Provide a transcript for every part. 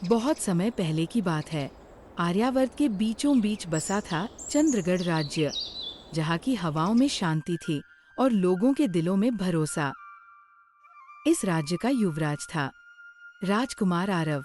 बहुत समय पहले की बात है। आर्यावर्त के बीचों बीच बसा था चंद्रगढ़ राज्य, जहाँ की हवाओं में शांति थी और लोगों के दिलों में भरोसा। इस राज्य का युवराज था राजकुमार आरव।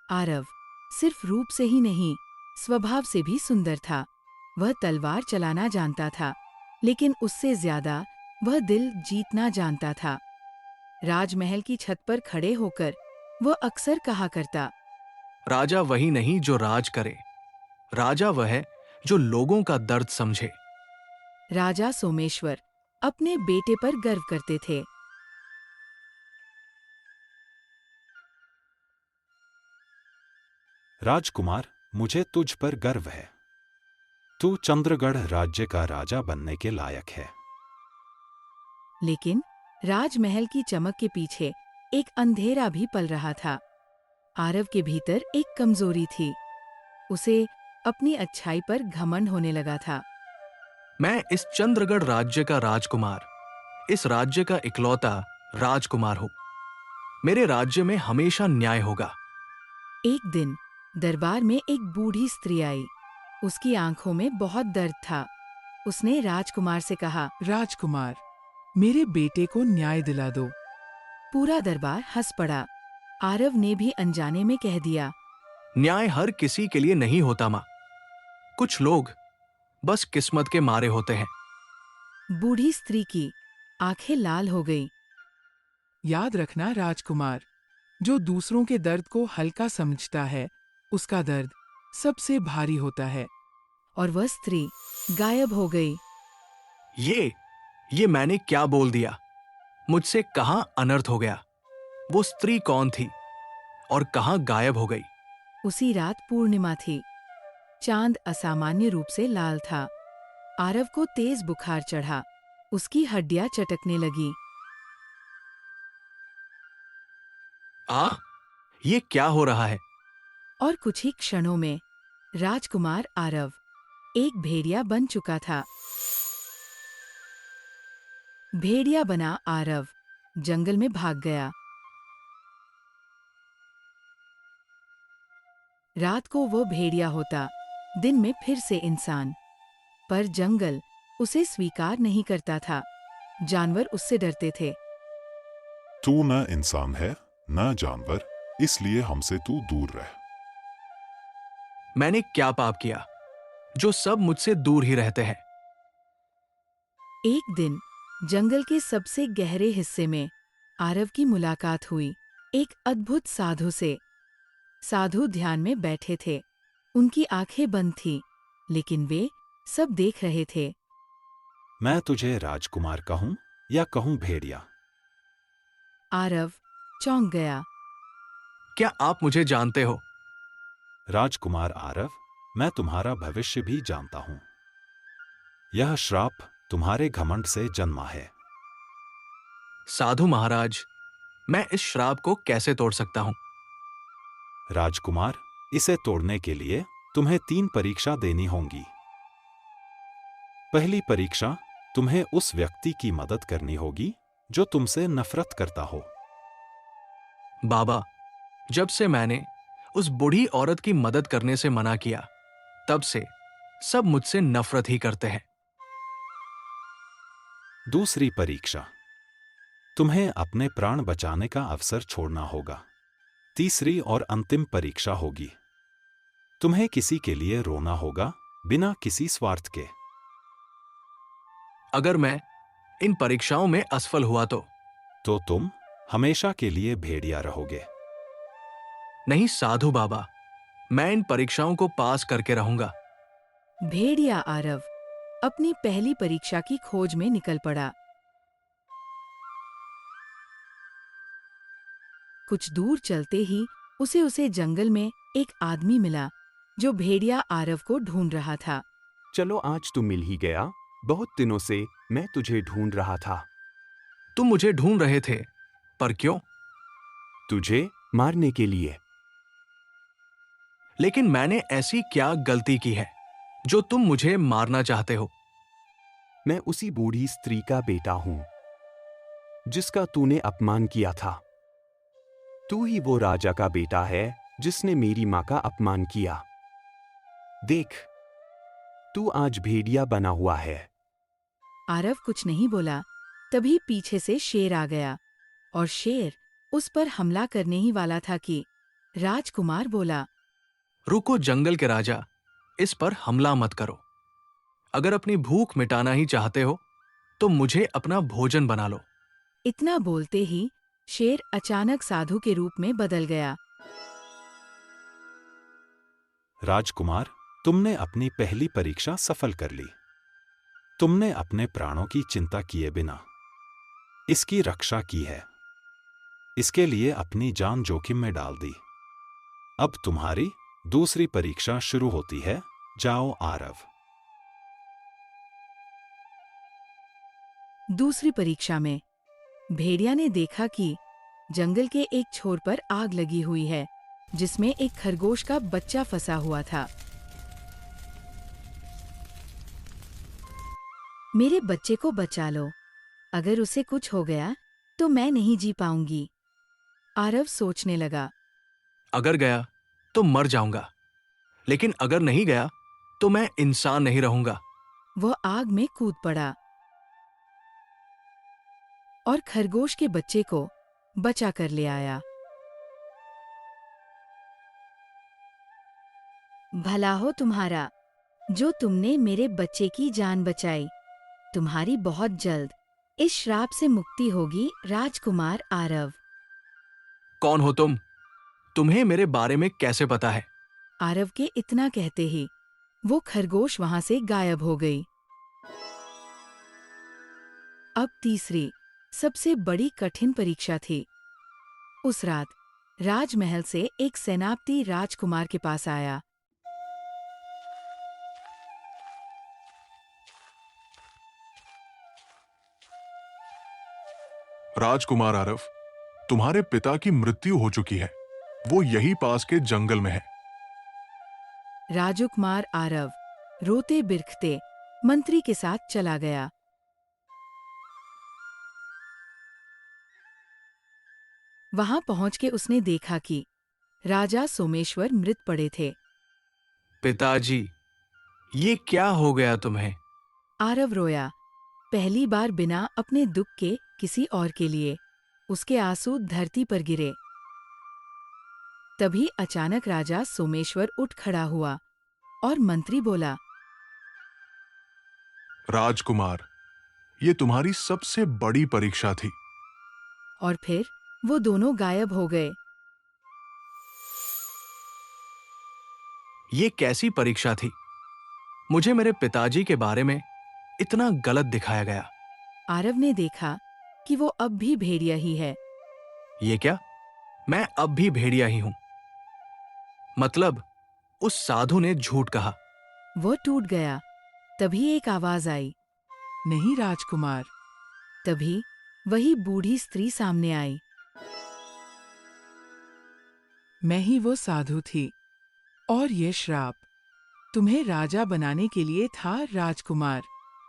आरव सिर्फ रूप से ही नहीं, स्वभाव से भी सुंदर था। वह तलवार चलाना जानता था, लेकिन उससे ज्यादा वह दिल जीतना जानता था। राजमहल की छत पर खड़े होकर वह अक्सर कहा करता, राजा वही नहीं जो राज करे, राजा वह है जो लोगों का दर्द समझे। राजा सोमेश्वर अपने बेटे पर गर्व करते थे। राजकुमार, मुझे तुझ पर गर्व है। तू चंद्रगढ़ राज्य का राजा बनने के लायक है। लेकिन राजमहल की चमक के पीछे एक अंधेरा भी पल रहा था। आरव के भीतर एक कमजोरी थी। उसे अपनी अच्छाई पर घमंड होने लगा था। मैं इस चंद्रगढ़ राज्य का राजकुमार, इस राज्य का इकलौता राजकुमार हूं। मेरे राज्य में हमेशा न्याय होगा। एक दिन दरबार में एक बूढ़ी स्त्री आई। उसकी आंखों में बहुत दर्द था। उसने राजकुमार से कहा, राजकुमार, मेरे बेटे को न्याय दिला दो। पूरा दरबार हंस पड़ा। आरव ने भी अनजाने में कह दिया, न्याय हर किसी के लिए नहीं होता मां। कुछ लोग बस किस्मत के मारे होते हैं। बूढ़ी स्त्री की आंखें लाल हो गई। याद रखना राजकुमार, जो दूसरों के दर्द को हल्का समझता है, उसका दर्द सबसे भारी होता है। और वह स्त्री गायब हो गई। ये मैंने क्या बोल दिया? मुझसे कहां अनर्थ हो गया? वो स्त्री कौन थी और कहां गायब हो गई? उसी रात पूर्णिमा थी। चांद असामान्य रूप से लाल था। आरव को तेज बुखार चढ़ा। उसकी हड्डियां चटकने लगी। आ, ये क्या हो रहा है? और कुछ ही क्षणों में राजकुमार आरव एक भेड़िया बन चुका था। भेड़िया बना आरव जंगल में भाग गया। रात को वो भेड़िया होता, दिन में फिर से इंसान। पर जंगल उसे स्वीकार नहीं करता था। जानवर उससे डरते थे। तू न इंसान है, न जानवर, इसलिए हमसे तू दूर रह। मैंने क्या पाप किया जो सब मुझसे दूर ही रहते हैं? एक दिन जंगल के सबसे गहरे हिस्से में आरव की मुलाकात हुई एक अद्भुत साधु से। साधु ध्यान में बैठे थे। उनकी आंखें बंद थीं, लेकिन वे सब देख रहे थे। मैं तुझे राजकुमार कहूं या कहूं भेड़िया? आरव चौंक गया। क्या आप मुझे जानते हो? राजकुमार आरव, मैं तुम्हारा भविष्य भी जानता हूं। यह श्राप तुम्हारे घमंड से जन्मा है। साधु महाराज, मैं इस श्राप को कैसे तोड़ सकता हूं? राजकुमार, इसे तोड़ने के लिए तुम्हें 3 परीक्षा देनी होंगी। पहली परीक्षा, तुम्हें उस व्यक्ति की मदद करनी होगी जो तुमसे नफरत करता हो। बाबा, जब से मैंने उस बूढ़ी औरत की मदद करने से मना किया, तब से सब मुझसे नफरत ही करते हैं। दूसरी परीक्षा, तुम्हें अपने प्राण बचाने का अवसर छोड़ना होगा। तीसरी और अंतिम परीक्षा होगी, तुम्हें किसी के लिए रोना होगा बिना किसी स्वार्थ के। अगर मैं इन परीक्षाओं में असफल हुआ तो तुम हमेशा के लिए भेड़िया रहोगे। नहीं साधु बाबा, मैं इन परीक्षाओं को पास करके रहूंगा। भेड़िया आरव अपनी पहली परीक्षा की खोज में निकल पड़ा। कुछ दूर चलते ही उसे जंगल में एक आदमी मिला जो भेड़िया आरव को ढूंढ रहा था। चलो, आज तू मिल ही गया। बहुत दिनों से मैं तुझे ढूंढ रहा था। तुम मुझे ढूंढ रहे थे, पर क्यों? तुझे मारने के लिए। लेकिन मैंने ऐसी क्या गलती की है जो तुम मुझे मारना चाहते हो? मैं उसी बूढ़ी स्त्री का बेटा हूं जिसका तूने अपमान किया था। तू ही वो राजा का बेटा है जिसने मेरी माँ का अपमान किया। देख, तू आज भेड़िया बना हुआ है। आरव कुछ नहीं बोला। तभी पीछे से शेर आ गया और शेर उस पर हमला करने ही वाला था कि राजकुमार बोला, रुको जंगल के राजा, इस पर हमला मत करो। अगर अपनी भूख मिटाना ही चाहते हो तो मुझे अपना भोजन बना लो। इतना बोलते ही शेर अचानक साधु के रूप में बदल गया। राजकुमार, तुमने अपनी पहली परीक्षा सफल कर ली। तुमने अपने प्राणों की चिंता किए बिना इसकी रक्षा की है। इसके लिए अपनी जान जोखिम में डाल दी। अब तुम्हारी दूसरी परीक्षा शुरू होती है। जाओ आरव। दूसरी परीक्षा में भेड़िया ने देखा कि जंगल के एक छोर पर आग लगी हुई है, जिसमें एक खरगोश का बच्चा फंसा हुआ था। मेरे बच्चे को बचा लो, अगर उसे कुछ हो गया तो मैं नहीं जी पाऊंगी। आरव सोचने लगा। अगर गया तो मर जाऊंगा, लेकिन अगर नहीं गया तो मैं इंसान नहीं रहूंगा। वह आग में कूद पड़ा और खरगोश के बच्चे को बचा कर ले आया। भला हो तुम्हारा, जो तुमने मेरे बच्चे की जान बचाई। तुम्हारी बहुत जल्द इस श्राप से मुक्ति होगी, राजकुमार आरव। कौन हो तुम? तुम्हें मेरे बारे में कैसे पता है? आरव के इतना कहते ही वो खरगोश वहां से गायब हो गई। अब तीसरी सबसे बड़ी कठिन परीक्षा थी। उस रात राजमहल से एक सेनापति राजकुमार के पास आया। राजकुमार आरव, तुम्हारे पिता की मृत्यु हो चुकी है। वो यही पास के जंगल में है। राजकुमार आरव रोते बिरखते मंत्री के साथ चला गया। वहां पहुंच के उसने देखा कि राजा सोमेश्वर मृत पड़े थे। पिताजी, ये क्या हो गया तुम्हें? आरव रोया, पहली बार बिना अपने दुख के किसी और के लिए। उसके आंसू धरती पर गिरे। तभी अचानक राजा सोमेश्वर उठ खड़ा हुआ और मंत्री बोला, राजकुमार, ये तुम्हारी सबसे बड़ी परीक्षा थी। और फिर वो दोनों गायब हो गए। ये कैसी परीक्षा थी? मुझे मेरे पिताजी के बारे में इतना गलत दिखाया गया। आरव ने देखा कि वो अब भी भेड़िया ही है। ये क्या? मैं अब भी भेड़िया ही हूं। मतलब उस साधु ने झूठ कहा। वो टूट गया। तभी एक आवाज आई। नहीं राजकुमार। तभी वही बूढ़ी स्त्री सामने आई। मैं ही वो साधु थी, और ये श्राप तुम्हें राजा बनाने के लिए था, राजकुमार।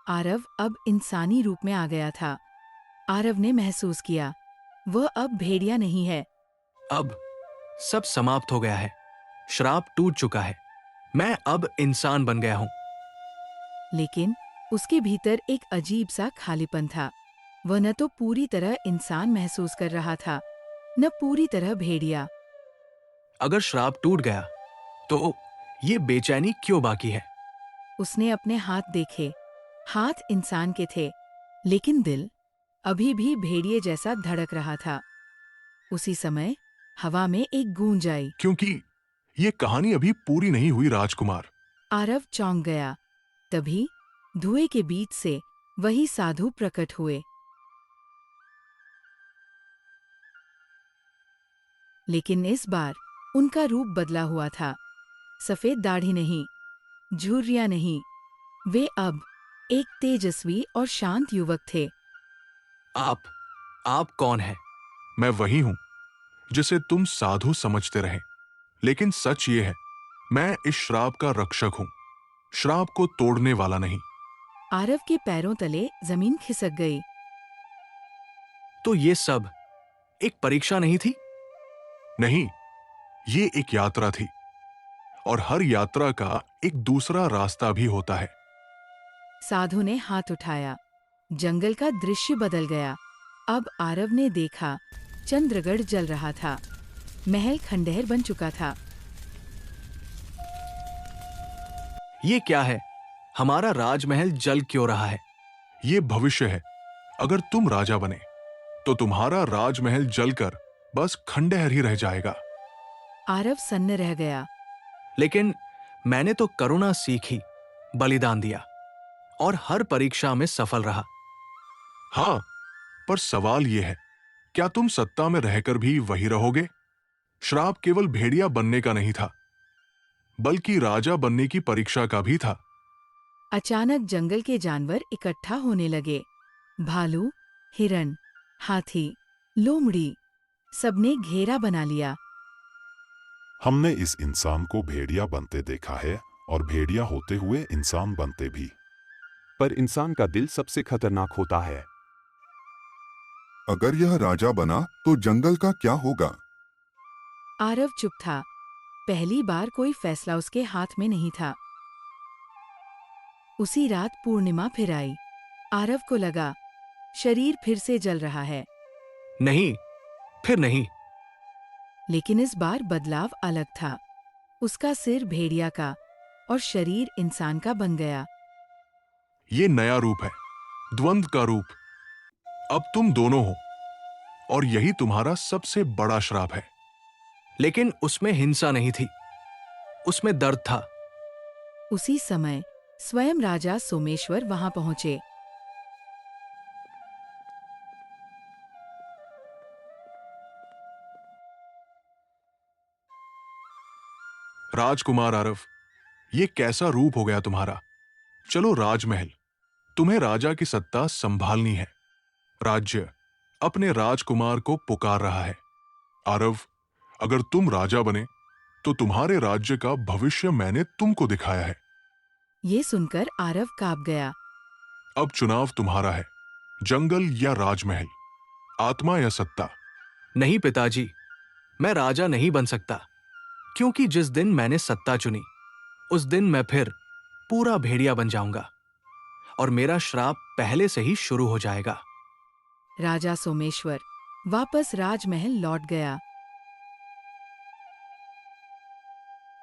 आरव अब इंसानी रूप में आ गया था। आरव ने महसूस किया वह अब भेड़िया नहीं है। अब सब समाप्त हो गया है। श्राप टूट चुका है। मैं अब इंसान बन गया हूं। लेकिन उसके भीतर एक अजीब सा खालीपन था। वह न तो पूरी तरह इंसान महसूस कर रहा था, न पूरी तरह भेड़िया। अगर श्राप टूट गया तो ये बेचैनी क्यों बाकी है? उसने अपने हाथ देखे। हाथ इंसान के थे, लेकिन दिल अभी भी भेड़िए जैसा धड़क रहा था। उसी समय हवा में एक गूंज आई। क्योंकि ये कहानी अभी पूरी नहीं हुई, राजकुमार। आरव चौंक गया। तभी धुएं के बीच से वही साधु प्रकट हुए। लेकिन इस बार उनका रूप बदला हुआ था। सफेद दाढ़ी नहीं, झुर्रियां नहीं, वे अब एक तेजस्वी और शांत युवक थे। आप कौन हैं? मैं वही हूं जिसे तुम साधु समझते रहे, लेकिन सच ये है, मैं इस श्राप का रक्षक हूं, श्राप को तोड़ने वाला नहीं। आरव के पैरों तले जमीन खिसक गई। तो ये सब एक परीक्षा नहीं थी? नहीं, ये एक यात्रा थी और हर यात्रा का एक दूसरा रास्ता भी होता है। साधु ने हाथ उठाया। जंगल का दृश्य बदल गया। अब आरव ने देखा, चंद्रगढ़ जल रहा था। महल खंडहर बन चुका था। ये क्या है? हमारा राजमहल जल क्यों रहा है? ये भविष्य है। अगर तुम राजा बने तो तुम्हारा राजमहल जलकर बस खंडहर ही रह जाएगा। आरव सन्न रह गया। लेकिन मैंने तो करुणा सीखी, बलिदान दिया और हर परीक्षा में सफल रहा। हाँ, पर सवाल यह है, क्या तुम सत्ता में रहकर भी वही रहोगे? श्राप केवल भेड़िया बनने का नहीं था, बल्कि राजा बनने की परीक्षा का भी था। अचानक जंगल के जानवर इकट्ठा होने लगे। भालू, हिरन, हाथी, लोमड़ी, सबने घेरा बना लिया। हमने इस इंसान को भेड़िया बनते देखा है और भेड़िया होते हुए इंसान बनते भी। पर इंसान का दिल सबसे खतरनाक होता है। अगर यह राजा बना तो जंगल का क्या होगा? आरव चुप था। पहली बार कोई फैसला उसके हाथ में नहीं था। उसी रात पूर्णिमा फिर आई। आरव को लगा, शरीर फिर से जल रहा है। नहीं, फिर नहीं। लेकिन इस बार बदलाव अलग था। उसका सिर भेड़िया का और शरीर इंसान का बन गया। ये नया रूप है, द्वंद्व का रूप। अब तुम दोनों हो और यही तुम्हारा सबसे बड़ा श्राप है। लेकिन उसमें हिंसा नहीं थी, उसमें दर्द था। उसी समय स्वयं राजा सोमेश्वर वहां पहुंचे। राजकुमार आरव, ये कैसा रूप हो गया तुम्हारा? चलो राजमहल, तुम्हें राजा की सत्ता संभालनी है। राज्य अपने राजकुमार को पुकार रहा है। आरव, अगर तुम राजा बने तो तुम्हारे राज्य का भविष्य मैंने तुमको दिखाया है। ये सुनकर आरव कांप गया। अब चुनाव तुम्हारा है, जंगल या राजमहल, आत्मा या सत्ता। नहीं पिताजी, मैं राजा नहीं बन सकता, क्योंकि जिस दिन मैंने सत्ता चुनी उस दिन मैं फिर पूरा भेड़िया बन जाऊंगा और मेरा श्राप पहले से ही शुरू हो जाएगा। राजा सोमेश्वर वापस राजमहल लौट गया।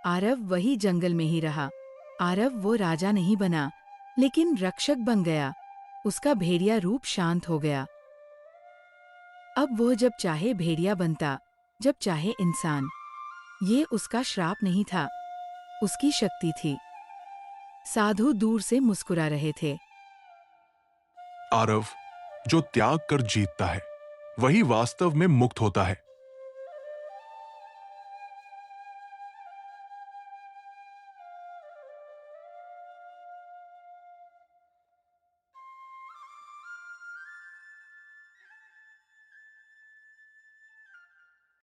आरव वही जंगल में ही रहा। आरव वो राजा नहीं बना, लेकिन रक्षक बन गया। उसका भेड़िया रूप शांत हो गया। अब वो जब चाहे भेड़िया बनता, जब चाहे इंसान। ये उसका श्राप नहीं था, उसकी शक्ति थी। साधु दूर से मुस्कुरा रहे थे। आरव, जो त्याग कर जीतता है वही वास्तव में मुक्त होता है।